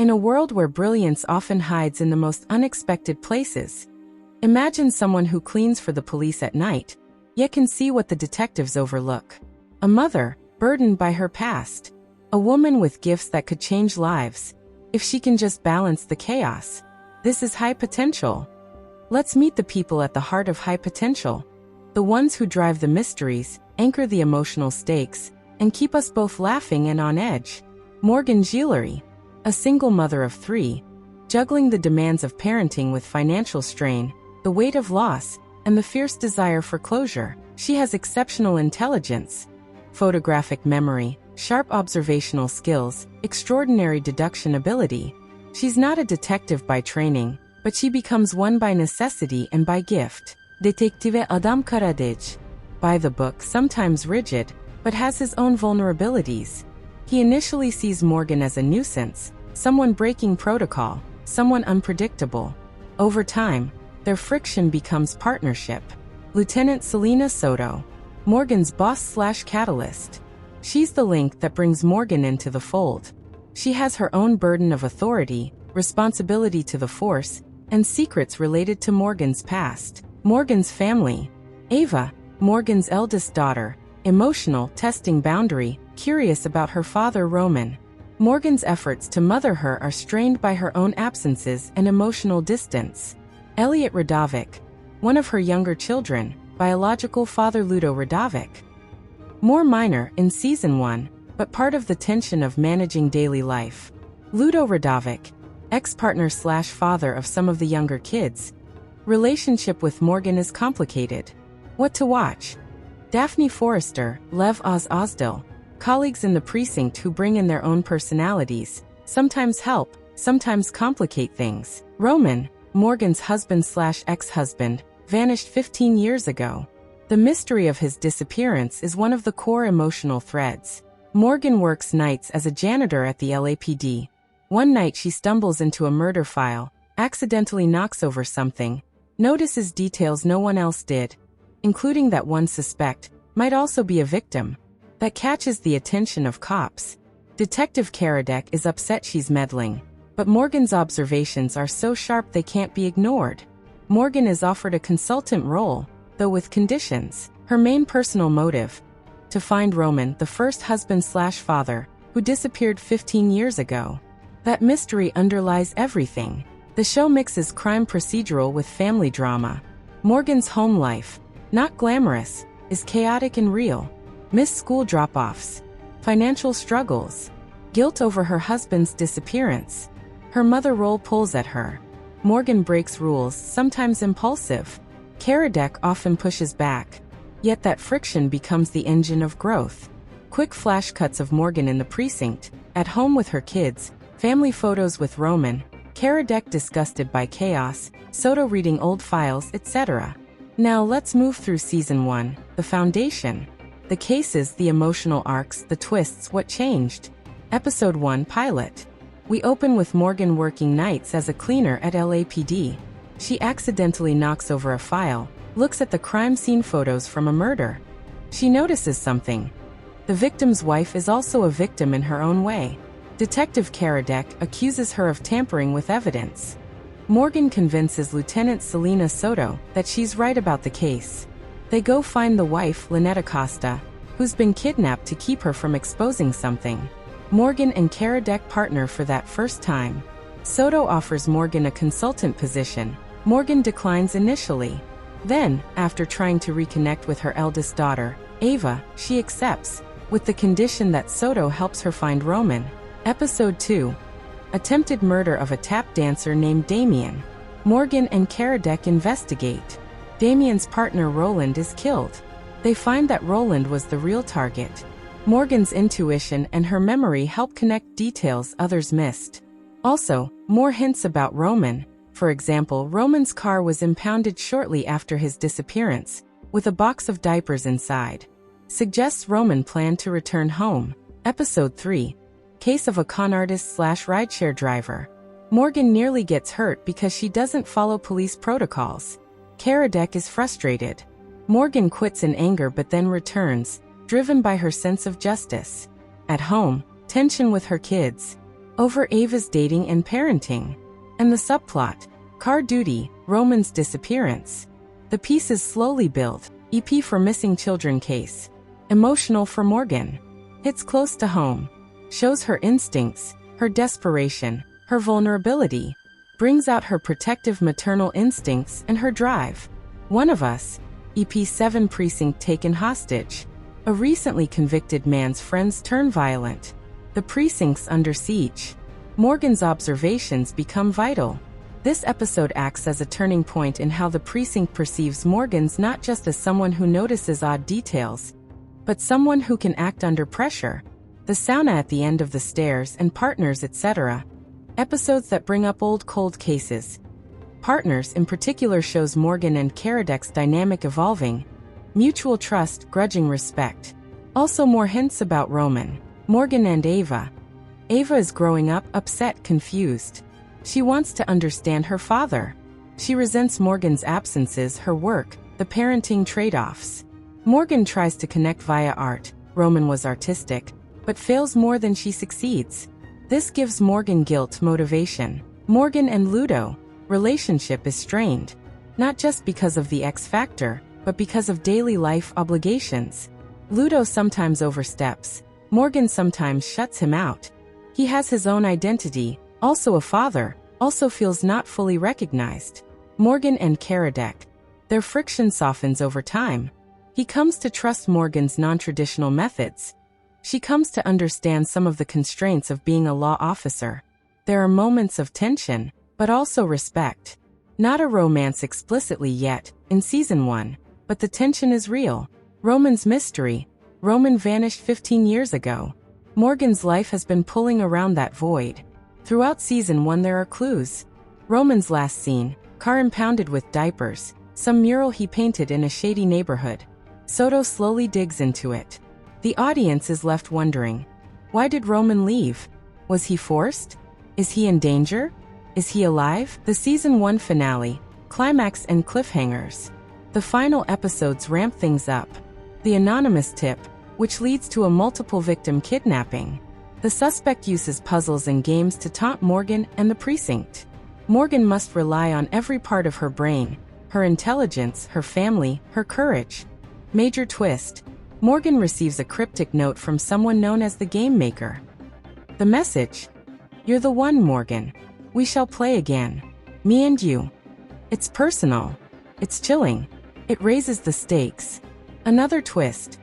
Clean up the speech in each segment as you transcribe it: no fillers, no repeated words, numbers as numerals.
In a world where brilliance often hides in the most unexpected places, imagine someone who cleans for the police at night, yet can see what the detectives overlook. A mother, burdened by her past. A woman with gifts that could change lives, if she can just balance the chaos. This is high potential. Let's meet the people at the heart of high potential. The ones who drive the mysteries, anchor the emotional stakes, and keep us both laughing and on edge. Morgan Guillory. A single mother of 3, juggling the demands of parenting with financial strain, the weight of loss, and the fierce desire for closure. She has exceptional intelligence, photographic memory, sharp observational skills, extraordinary deduction ability. She's not a detective by training, but she becomes one by necessity and by gift. Detektive Adam Karadej. By the book, sometimes rigid, but has his own vulnerabilities. He initially sees Morgan as a nuisance, someone breaking protocol, someone unpredictable. Over time, their friction becomes partnership. Lieutenant Selena Soto. Morgan's boss/catalyst. She's the link that brings Morgan into the fold. She has her own burden of authority, responsibility to the force, and secrets related to Morgan's past. Morgan's family. Ava, Morgan's eldest daughter, emotional, testing boundary, curious about her father Roman. Morgan's efforts to mother her are strained by her own absences and emotional distance. Elliot Radovic. One of her younger children, biological father Ludo Radovic. More minor in Season 1, but part of the tension of managing daily life. Ludo Radovic. Ex-partner/father of some of the younger kids. Relationship with Morgan is complicated. What to watch? Daphne Forrester, Lev Ozdil. Colleagues in the precinct who bring in their own personalities, sometimes help, sometimes complicate things. Roman, Morgan's husband/ex-husband, vanished 15 years ago. The mystery of his disappearance is one of the core emotional threads. Morgan works nights as a janitor at the LAPD. One night she stumbles into a murder file, accidentally knocks over something, notices details no one else did, including that one suspect might also be a victim. That catches the attention of cops. Detective Karadek is upset she's meddling, but Morgan's observations are so sharp they can't be ignored. Morgan is offered a consultant role, though with conditions. Her main personal motive: to find Roman, the first husband/father, who disappeared 15 years ago. That mystery underlies everything. The show mixes crime procedural with family drama. Morgan's home life, not glamorous, is chaotic and real. Missed school drop-offs, financial struggles, guilt over her husband's disappearance. Her mother role pulls at her. Morgan breaks rules, sometimes impulsive. Karadek often pushes back. Yet that friction becomes the engine of growth. Quick flash cuts of Morgan in the precinct, at home with her kids, family photos with Roman, Karadek disgusted by chaos, Soto reading old files, etc. Now let's move through Season 1, the foundation. The cases, the emotional arcs, the twists, what changed. Episode 1 Pilot. We open with Morgan working nights as a cleaner at LAPD. She accidentally knocks over a file, looks at the crime scene photos from a murder. She notices something. The victim's wife is also a victim in her own way. Detective Karadek accuses her of tampering with evidence. Morgan convinces Lieutenant Selena Soto that she's right about the case. They go find the wife, Lynette Acosta, who's been kidnapped to keep her from exposing something. Morgan and Karadek partner for that first time. Soto offers Morgan a consultant position. Morgan declines initially. Then, after trying to reconnect with her eldest daughter, Ava, she accepts, with the condition that Soto helps her find Roman. Episode 2. Attempted murder of a tap dancer named Damien. Morgan and Karadek investigate. Damien's partner Roland is killed. They find that Roland was the real target. Morgan's intuition and her memory help connect details others missed. Also, more hints about Roman. For example, Roman's car was impounded shortly after his disappearance, with a box of diapers inside. Suggests Roman planned to return home. Episode 3. Case of a con artist/rideshare driver. Morgan nearly gets hurt because she doesn't follow police protocols. Karadek is frustrated. Morgan quits in anger but then returns, driven by her sense of justice. At home, tension with her kids. over Ava's dating and parenting. And the subplot, car duty, Roman's disappearance. The pieces slowly build, EP for missing children case. Emotional for Morgan. Hits close to home. Shows her instincts, her desperation, her vulnerability. Brings out her protective maternal instincts and her drive. One of Us, EP7 precinct taken hostage. A recently convicted man's friends turn violent. The precinct's under siege. Morgan's observations become vital. This episode acts as a turning point in how the precinct perceives Morgan's not just as someone who notices odd details, but someone who can act under pressure. The sauna at the end of the stairs and Partners, etc. Episodes that bring up old cold cases. Partners in particular shows Morgan and Karadek's dynamic evolving. Mutual trust, grudging respect. Also more hints about Roman, Morgan and Ava. Ava is growing up, upset, confused. She wants to understand her father. She resents Morgan's absences, her work, the parenting trade-offs. Morgan tries to connect via art. Roman was artistic, but fails more than she succeeds. This gives Morgan guilt motivation. Morgan and Ludo, relationship is strained. Not just because of the X factor, but because of daily life obligations. Ludo sometimes oversteps. Morgan sometimes shuts him out. He has his own identity, also a father, also feels not fully recognized. Morgan and Karadek. Their friction softens over time. He comes to trust Morgan's non-traditional methods. She comes to understand some of the constraints of being a law officer. There are moments of tension, but also respect. Not a romance explicitly yet, in Season 1, but the tension is real. Roman's mystery. Roman vanished 15 years ago. Morgan's life has been pulling around that void. Throughout Season 1 there are clues. Roman's last scene, car impounded with diapers, some mural he painted in a shady neighborhood. Soto slowly digs into it. The audience is left wondering, why did Roman leave? Was he forced? Is he in danger? Is he alive? The Season 1 finale, climax and cliffhangers. The final episodes ramp things up. The anonymous tip, which leads to a multiple victim kidnapping. The suspect uses puzzles and games to taunt Morgan and the precinct. Morgan must rely on every part of her brain, her intelligence, her family, her courage. Major twist. Morgan receives a cryptic note from someone known as the GameMaker. The message: "You're the one, Morgan. We shall play again. Me and you." It's personal. It's chilling. It raises the stakes. Another twist.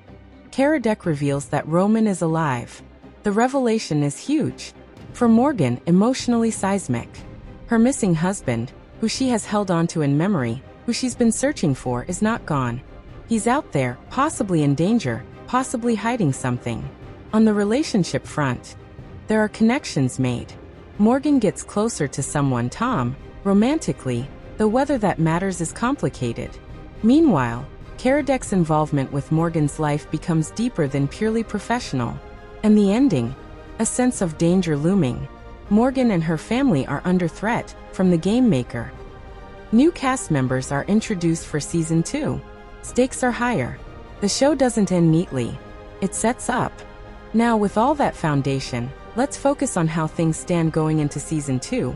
Karadek reveals that Roman is alive. The revelation is huge. For Morgan, emotionally seismic. Her missing husband, who she has held onto in memory, who she's been searching for, is not gone. He's out there, possibly in danger, possibly hiding something. On the relationship front, there are connections made. Morgan gets closer to someone, Tom, romantically, though whether that matters is complicated. Meanwhile, Karadek's involvement with Morgan's life becomes deeper than purely professional. And the ending, a sense of danger looming. Morgan and her family are under threat from the GameMaker. New cast members are introduced for Season 2. Stakes are higher. The show doesn't end neatly. It sets up. Now, with all that foundation, let's focus on how things stand going into Season 2.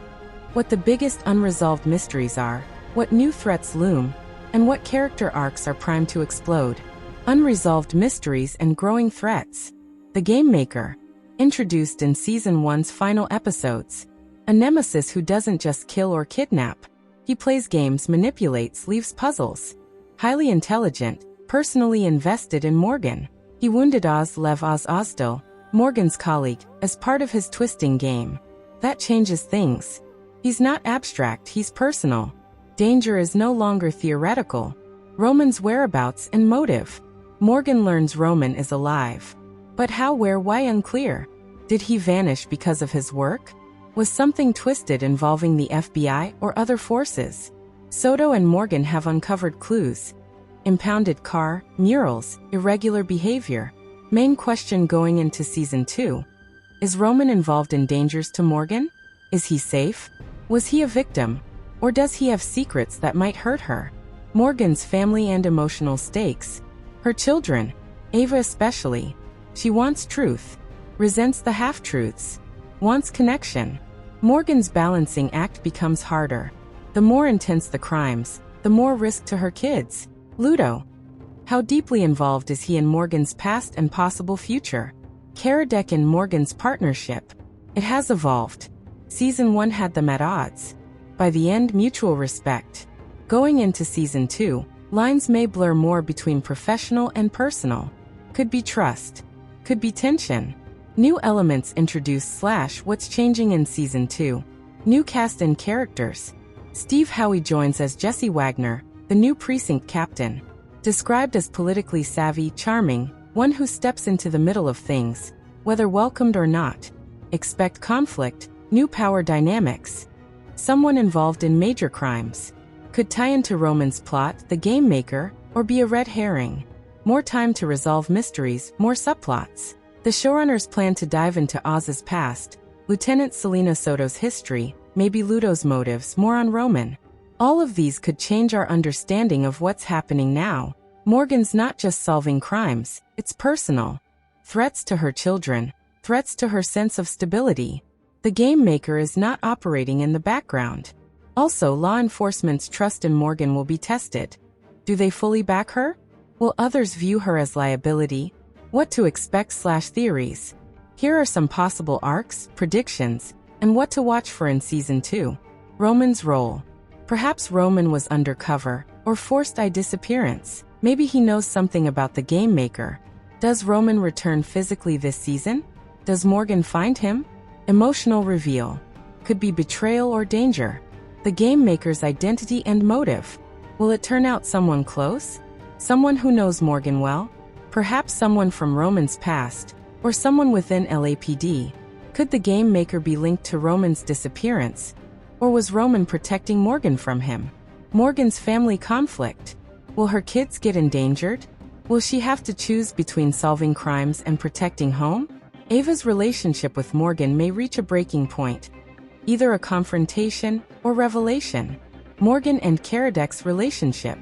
What the biggest unresolved mysteries are, what new threats loom, and what character arcs are primed to explode. Unresolved mysteries and growing threats. The GameMaker, introduced in Season 1's final episodes. A nemesis who doesn't just kill or kidnap. He plays games, manipulates, leaves puzzles. Highly intelligent, personally invested in Morgan. He wounded Lev Ozdil, Morgan's colleague, as part of his twisting game. That changes things. He's not abstract, he's personal. Danger is no longer theoretical. Roman's whereabouts and motive. Morgan learns Roman is alive. But how, where, why, unclear. Did he vanish because of his work? Was something twisted involving the FBI or other forces? Soto and Morgan have uncovered clues. Impounded car, murals, irregular behavior. Main question going into Season 2. Is Roman involved in dangers to Morgan? Is he safe? Was he a victim? Or does he have secrets that might hurt her? Morgan's family and emotional stakes. Her children, Ava especially. She wants truth, resents the half-truths. wants connection. Morgan's balancing act becomes harder. The more intense the crimes, the more risk to her kids. Ludo. How deeply involved is he in Morgan's past and possible future? Karadec and Morgan's partnership. It has evolved. Season 1 had them at odds. By the end, mutual respect. Going into Season 2, lines may blur more between professional and personal. Could be trust. Could be tension. New elements introduced / what's changing in Season 2. New cast and characters. Steve Howie joins as Jesse Wagner, the new precinct captain. Described as politically savvy, charming, one who steps into the middle of things, whether welcomed or not. Expect conflict, new power dynamics. Someone involved in major crimes. Could tie into Roman's plot, the GameMaker, or be a red herring. More time to resolve mysteries, more subplots. The showrunners plan to dive into Oz's past, Lieutenant Selena Soto's history, maybe Ludo's motives, more on Roman. All of these could change our understanding of what's happening now. Morgan's not just solving crimes, it's personal. Threats to her children, threats to her sense of stability. The GameMaker is not operating in the background. Also, law enforcement's trust in Morgan will be tested. Do they fully back her? Will others view her as liability? What to expect / theories. Here are some possible arcs, predictions, and what to watch for in Season 2. Roman's role. Perhaps Roman was undercover, or forced by disappearance. Maybe he knows something about the GameMaker. Does Roman return physically this season? Does Morgan find him? Emotional reveal. Could be betrayal or danger. The GameMaker's identity and motive. Will it turn out someone close? Someone who knows Morgan well? Perhaps someone from Roman's past, or someone within LAPD. Could the GameMaker be linked to Roman's disappearance? Or was Roman protecting Morgan from him? Morgan's family conflict. Will her kids get endangered? Will she have to choose between solving crimes and protecting home? Ava's relationship with Morgan may reach a breaking point. Either a confrontation or revelation. Morgan and Karadec's relationship.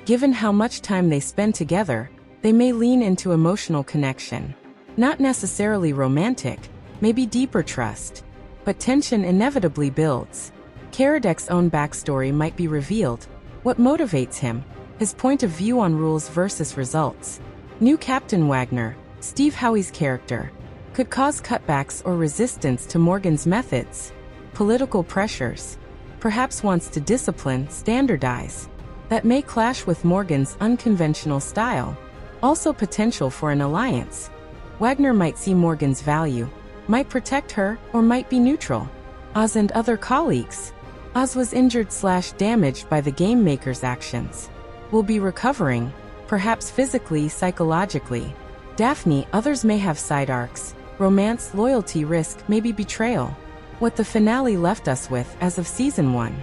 Given how much time they spend together, they may lean into emotional connection. Not necessarily romantic, maybe deeper trust. But tension inevitably builds. Karadec's own backstory might be revealed. What motivates him? His point of view on rules versus results. New Captain Wagner, Steve Howie's character, could cause cutbacks or resistance to Morgan's methods. Political pressures. Perhaps wants to discipline, standardize. That may clash with Morgan's unconventional style. Also potential for an alliance. Wagner might see Morgan's value, might protect her, or might be neutral. Oz and other colleagues. Oz was injured / damaged by the GameMaker's actions. Will be recovering, perhaps physically, psychologically. Daphne, others may have side arcs. Romance, loyalty, risk, maybe betrayal. What the finale left us with as of Season 1.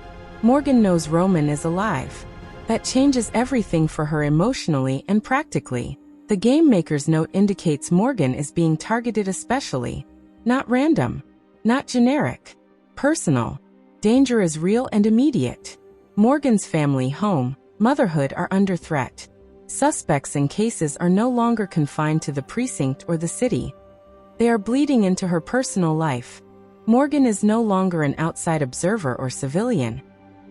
Morgan knows Roman is alive. That changes everything for her emotionally and practically. The GameMaker's note indicates Morgan is being targeted especially. Not random. Not generic. Personal. Danger is real and immediate. Morgan's family, home, motherhood are under threat. Suspects and cases are no longer confined to the precinct or the city. They are bleeding into her personal life. Morgan is no longer an outside observer or civilian.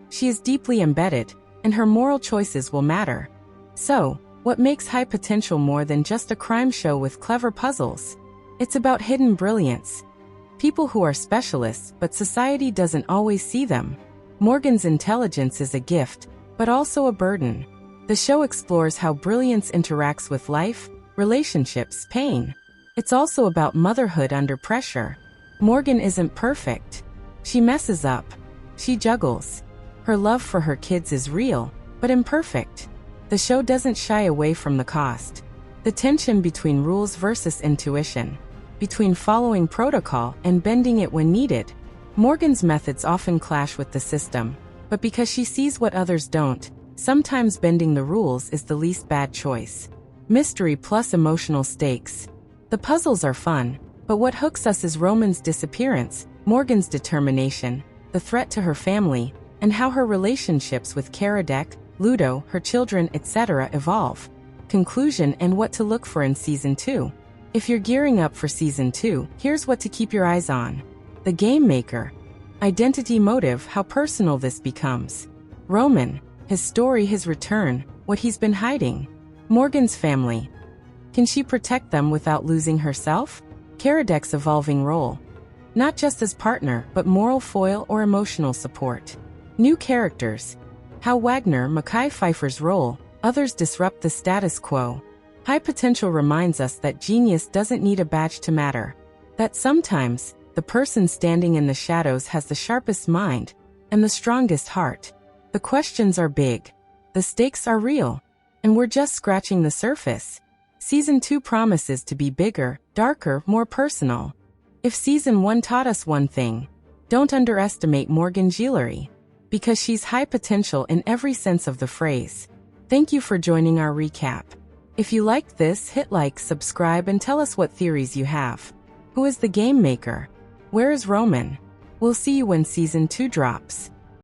She is deeply embedded, and her moral choices will matter. So, what makes High Potential more than just a crime show with clever puzzles? It's about hidden brilliance. People who are specialists, but society doesn't always see them. Morgan's intelligence is a gift, but also a burden. The show explores how brilliance interacts with life, relationships, pain. It's also about motherhood under pressure. Morgan isn't perfect. She messes up. She juggles. Her love for her kids is real, but imperfect. The show doesn't shy away from the cost. The tension between rules versus intuition. Between following protocol and bending it when needed. Morgan's methods often clash with the system, but because she sees what others don't, sometimes bending the rules is the least bad choice. Mystery plus emotional stakes. The puzzles are fun, but what hooks us is Roman's disappearance, Morgan's determination, the threat to her family, and how her relationships with Karadec, Ludo, her children, etc. evolve. Conclusion and what to look for in Season 2. If you're gearing up for Season 2, here's what to keep your eyes on. The GameMaker. Identity motive, how personal this becomes. Roman. His story, his return, what he's been hiding. Morgan's family. Can she protect them without losing herself? Karadek's evolving role. Not just as partner, but moral foil or emotional support. New characters. How Wagner, Mekhi Phifer's role, others disrupt the status quo. High potential reminds us that genius doesn't need a badge to matter. That sometimes, the person standing in the shadows has the sharpest mind and the strongest heart. The questions are big. The stakes are real. And we're just scratching the surface. Season 2 promises to be bigger, darker, more personal. If Season 1 taught us one thing, don't underestimate Morgan Guillory, because she's high potential in every sense of the phrase. Thank you for joining our recap. If you liked this, hit like, subscribe, and tell us what theories you have. Who is the GameMaker? Where is Roman? We'll see you when Season 2 drops.